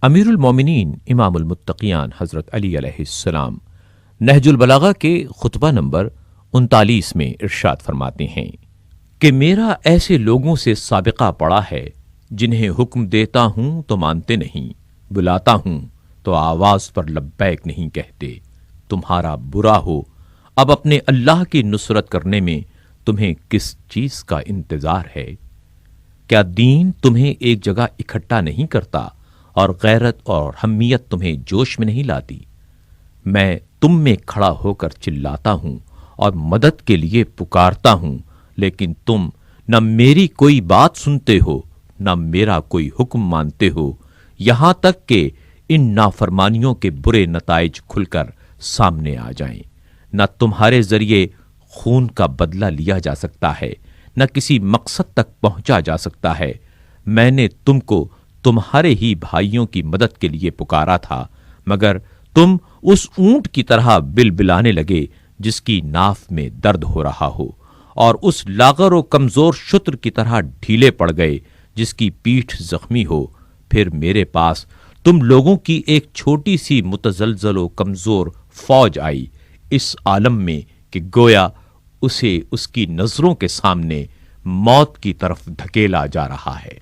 امیر المومنین امام المتقیان حضرت علی علیہ السلام نہج البلاغہ کے خطبہ نمبر 39 میں ارشاد فرماتے ہیں کہ میرا ایسے لوگوں سے سابقہ پڑا ہے جنہیں حکم دیتا ہوں تو مانتے نہیں، بلاتا ہوں تو آواز پر لبیک نہیں کہتے۔ تمہارا برا ہو، اب اپنے اللہ کی نصرت کرنے میں تمہیں کس چیز کا انتظار ہے؟ کیا دین تمہیں ایک جگہ اکٹھا نہیں کرتا اور غیرت اور حمیت تمہیں جوش میں نہیں لاتی؟ میں تم میں کھڑا ہو کر چلاتا ہوں اور مدد کے لیے پکارتا ہوں، لیکن تم نہ میری کوئی بات سنتے ہو نہ میرا کوئی حکم مانتے ہو، یہاں تک کہ ان نافرمانیوں کے برے نتائج کھل کر سامنے آ جائیں۔ نہ تمہارے ذریعے خون کا بدلہ لیا جا سکتا ہے، نہ کسی مقصد تک پہنچا جا سکتا ہے۔ میں نے تم کو تمہارے ہی بھائیوں کی مدد کے لیے پکارا تھا، مگر تم اس اونٹ کی طرح بلبلانے لگے جس کی ناف میں درد ہو رہا ہو، اور اس لاغر و کمزور شتر کی طرح ڈھیلے پڑ گئے جس کی پیٹھ زخمی ہو۔ پھر میرے پاس تم لوگوں کی ایک چھوٹی سی متزلزل و کمزور فوج آئی، اس عالم میں کہ گویا اسے اس کی نظروں کے سامنے موت کی طرف دھکیلا جا رہا ہے۔